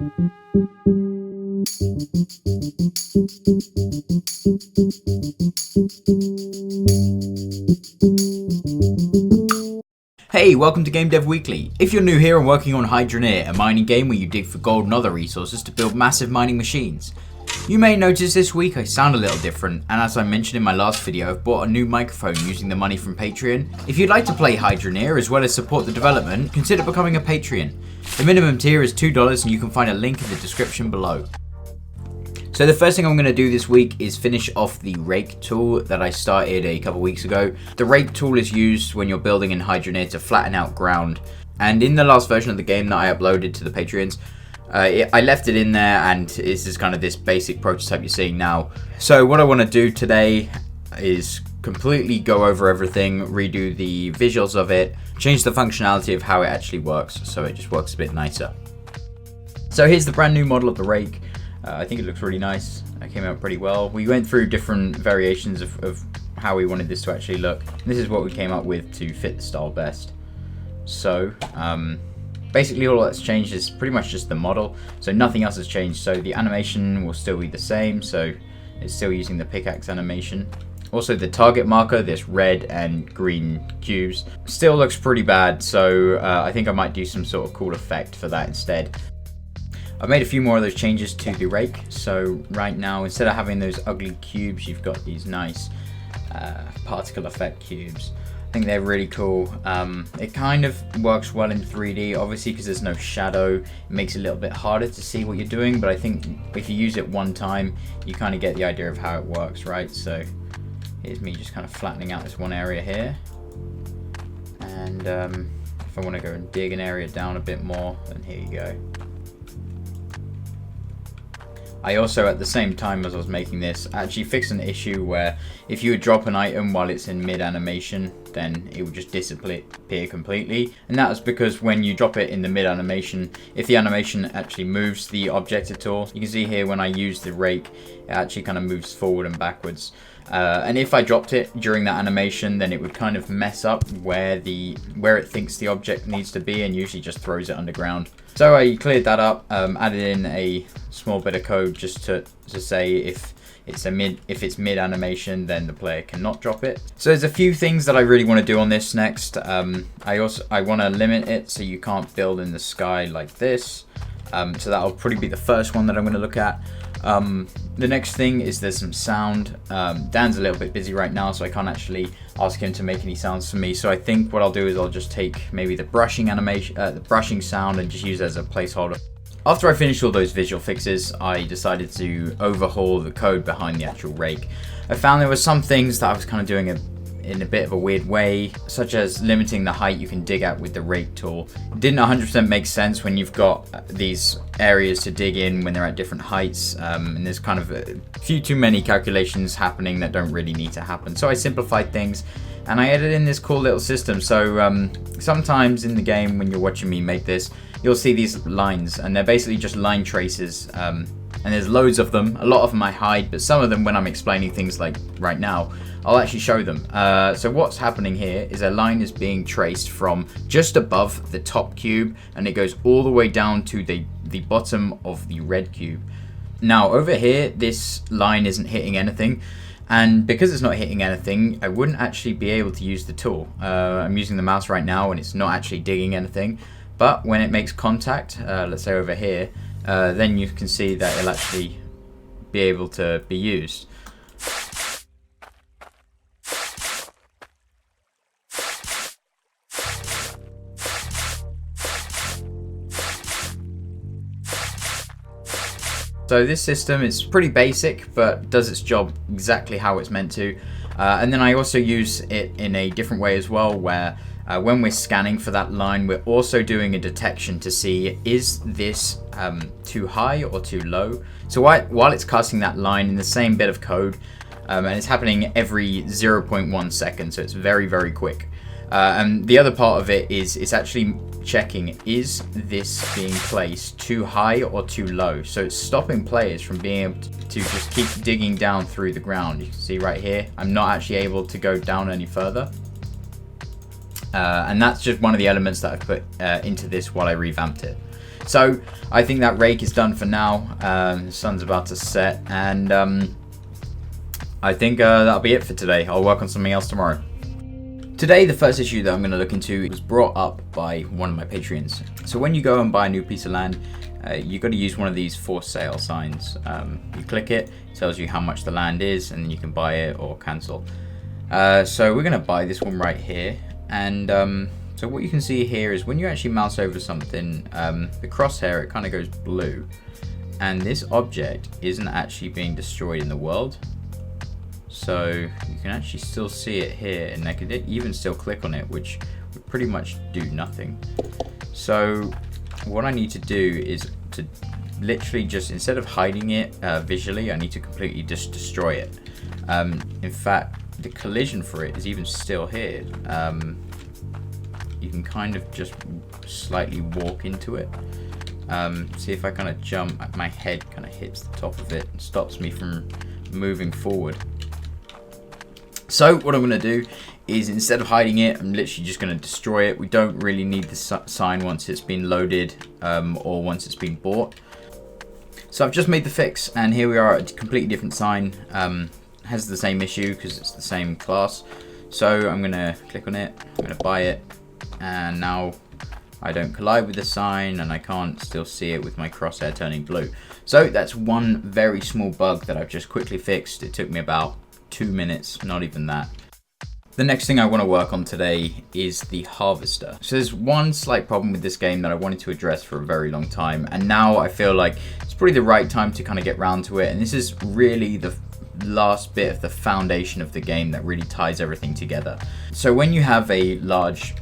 Hey, welcome to Game Dev Weekly. If you're new here, I'm working on Hydroneer, a mining game where you dig for gold and other resources to build massive mining machines. You may notice this week I sound a little different, and as I mentioned in my last video, I've bought a new microphone using the money from Patreon. If you'd like to play Hydroneer as well as support the development, consider becoming a Patreon. The minimum tier is $2 and you can find a link in the description below. So the first thing I'm going to do this week is finish off the Rake tool that I started a couple weeks ago. The Rake tool is used when you're building in Hydroneer to flatten out ground. And in the last version of the game that I uploaded to the Patreons, I left it in there, and this is kind of this basic prototype you're seeing now. So what I want to do today is completely go over everything, redo the visuals of it, change the functionality of how it actually works so it just works a bit nicer. So here's the brand new model of the Rake. I think it looks really nice. It came out pretty well. We went through different variations of how we wanted this to actually look. This is what we came up with to fit the style best. So basically all that's changed is pretty much just the model. So nothing else has changed. So the animation will still be the same. So it's still using the pickaxe animation. Also the target marker, this red and green cubes, still looks pretty bad. So I think I might do some sort of cool effect for that instead. I've made a few more of those changes to the Rake. So right now, instead of having those ugly cubes, you've got these nice particle effect cubes. I think they're really cool. It kind of works well in 3D, obviously, because there's no shadow. It makes it a little bit harder to see what you're doing, but I think if you use it one time, you kind of get the idea of how it works, right? So here's me just kind of flattening out this one area here. And if I want to go and dig an area down a bit more, then here you go. I also, at the same time as I was making this, actually fixed an issue where if you would drop an item while it's in mid-animation, then it would just disappear completely. And that was because when you drop it in the mid-animation, if the animation actually moves the object at all, you can see here when I use the Rake, it actually kind of moves forward and backwards. And if I dropped it during that animation, then it would kind of mess up where it thinks the object needs to be, and usually just throws it underground. So I cleared that up, added in a small bit of code just to say if it's mid animation, then the player cannot drop it. So there's a few things that I really want to do on this next. I want to limit it so you can't build in the sky like this. So that'll probably be the first one that I'm going to look at. The next thing is there's some sound. Dan's a little bit busy right now, so I can't actually ask him to make any sounds for me. So I think what I'll do is I'll just take maybe the brushing animation, the brushing sound, and just use it as a placeholder. After I finished all those visual fixes, I decided to overhaul the code behind the actual Rake. I found there were some things that I was kind of doing in a bit of a weird way, such as limiting the height you can dig at with the Rake tool. It didn't 100% make sense when you've got these areas to dig in when they're at different heights, and there's kind of a few too many calculations happening that don't really need to happen. So I simplified things, and I added in this cool little system. So sometimes in the game when you're watching me make this, you'll see these lines, and they're basically just line traces, and there's loads of them. A lot of them I hide, but some of them, when I'm explaining things like right now, I'll actually show them. So what's happening here is a line is being traced from just above the top cube, and it goes all the way down to the bottom of the red cube. Now over here, this line isn't hitting anything, and because it's not hitting anything, I wouldn't actually be able to use the tool. I'm using the mouse right now, and it's not actually digging anything. But when it makes contact, let's say over here, then you can see that it'll actually be able to be used. So this system is pretty basic, but does its job exactly how it's meant to. And then I also use it in a different way as well, where when we're scanning for that line, we're also doing a detection to see, is this too high or too low? So while it's casting that line in the same bit of code, and it's happening every 0.1 second, so it's very, very quick. And the other part of it is it's actually checking, is this being placed too high or too low? So it's stopping players from being able to just keep digging down through the ground. You can see right here, I'm not actually able to go down any further. And that's just one of the elements that I put into this while I revamped it. So I think that rake is done for now. The sun's about to set, and I think that'll be it for today. I'll work on something else tomorrow. Today, the first issue that I'm going to look into was brought up by one of my Patreons. So when you go and buy a new piece of land, you've got to use one of these for sale signs. You click it, it tells you how much the land is, and then you can buy it or cancel. So we're going to buy this one right here. And so what you can see here is when you actually mouse over something, the crosshair, it kind of goes blue. And this object isn't actually being destroyed in the world. So you can actually still see it here, and I could even still click on it, which would pretty much do nothing. So what I need to do is to literally just, instead of hiding it visually, I need to completely just destroy it. In fact, the collision for it is even still here. You can kind of just slightly walk into it. See if I kind of jump, my head kind of hits the top of it and stops me from moving forward. So what I'm going to do is, instead of hiding it, I'm literally just going to destroy it. We don't really need the sign once it's been loaded or once it's been bought. So I've just made the fix, and here we are at a completely different sign. Has the same issue because it's the same class. So I'm going to click on it, I'm going to buy it, and now I don't collide with the sign, and I can't still see it with my crosshair turning blue. So that's one very small bug that I've just quickly fixed. It took me about 2 minutes, not even that. The next thing I want to work on today is the harvester. So there's one slight problem with this game that I wanted to address for a very long time, and now I feel like it's probably the right time to kind of get round to it. And this is really the last bit of the foundation of the game that really ties everything together. So when you have a large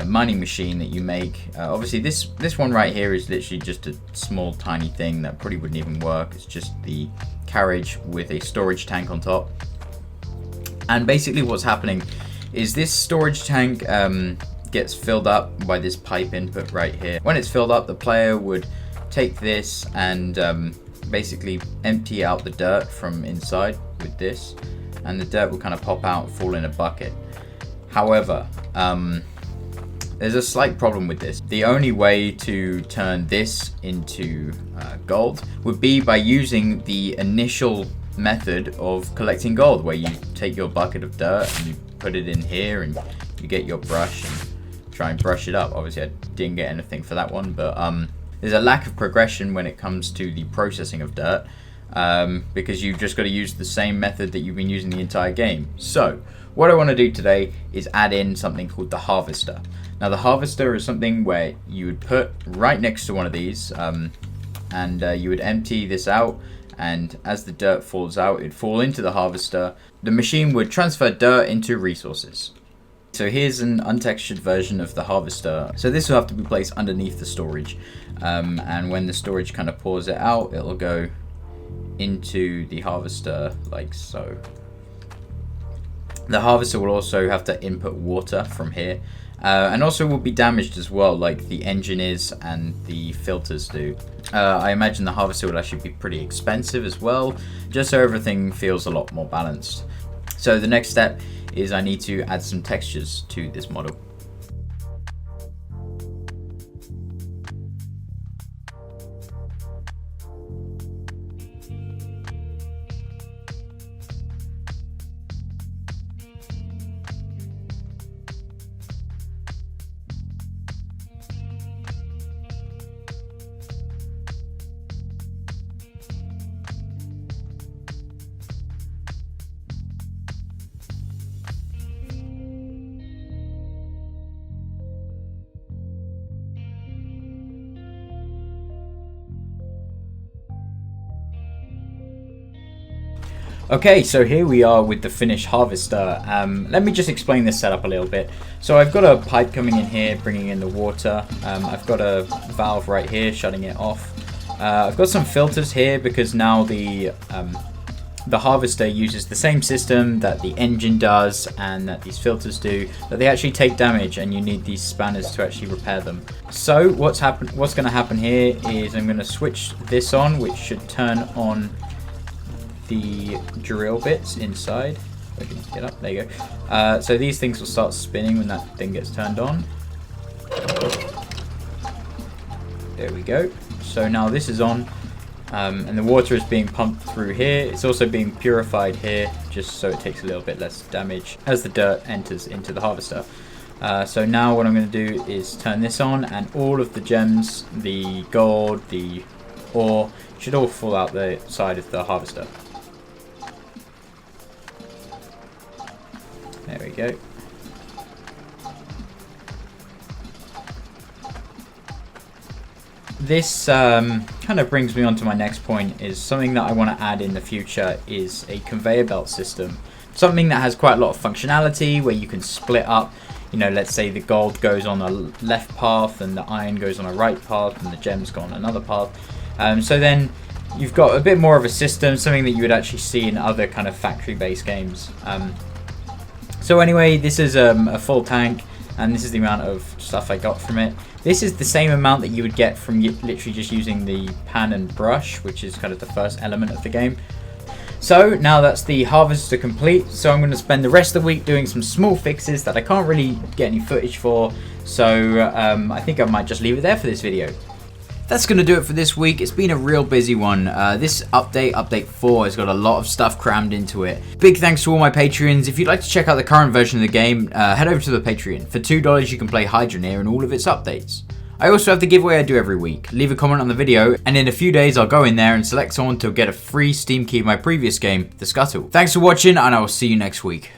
mining machine that you make, obviously this one right here is literally just a small tiny thing that probably wouldn't even work. It's just the carriage with a storage tank on top. And basically what's happening is this storage tank gets filled up by this pipe input right here. When it's filled up, the player would take this and basically empty out the dirt from inside with this, and the dirt will kind of pop out and fall in a bucket. However, there's a slight problem with this. The only way to turn this into gold would be by using the initial method of collecting gold, where you take your bucket of dirt and you put it in here, and you get your brush and try and brush it up. Obviously I didn't get anything for that one, but there's a lack of progression when it comes to the processing of dirt, because you've just got to use the same method that you've been using the entire game. So what I want to do today is add in something called the harvester. Now the harvester is something where you would put right next to one of these, and you would empty this out, and as the dirt falls out, it'd fall into the harvester. The machine would transfer dirt into resources. So here's an untextured version of the harvester. So this will have to be placed underneath the storage, and when the storage kind of pours it out, it'll go into the harvester like so. The harvester will also have to input water from here, and also will be damaged as well, like the engine is and the filters do. I imagine the harvester would actually be pretty expensive as well, just so everything feels a lot more balanced. So the next step is I need to add some textures to this model. Okay, so here we are with the finished harvester. Let me just explain this setup a little bit. So I've got a pipe coming in here, bringing in the water. I've got a valve right here, shutting it off. I've got some filters here because now the harvester uses the same system that the engine does and that these filters do, but they actually take damage and you need these spanners to actually repair them. So what's going to happen here is I'm going to switch this on, which should turn on the drill bits inside. If I can get up, there you go. So these things will start spinning when that thing gets turned on. There we go. So now this is on, and the water is being pumped through here. It's also being purified here, just so it takes a little bit less damage as the dirt enters into the harvester. So now what I'm going to do is turn this on, and all of the gems, the gold, the ore, should all fall out the side of the harvester. There we go. This kind of brings me on to my next point. Is something that I want to add in the future is a conveyor belt system. Something that has quite a lot of functionality, where you can split up, you know, let's say the gold goes on a left path and the iron goes on a right path and the gems go on another path. So then you've got a bit more of a system, something that you would actually see in other kind of factory-based games. So anyway, this is a full tank, and this is the amount of stuff I got from it. This is the same amount that you would get from literally just using the pan and brush, which is kind of the first element of the game. So now that's the harvester complete, so I'm going to spend the rest of the week doing some small fixes that I can't really get any footage for, so I think I might just leave it there for this video. That's going to do it for this week. It's been a real busy one. This update 4, has got a lot of stuff crammed into it. Big thanks to all my Patreons. If you'd like to check out the current version of the game, head over to the Patreon. For $2 you can play Hydroneer and all of its updates. I also have the giveaway I do every week. Leave a comment on the video, and in a few days I'll go in there and select someone to get a free Steam key of my previous game, The Scuttle. Thanks for watching, and I will see you next week.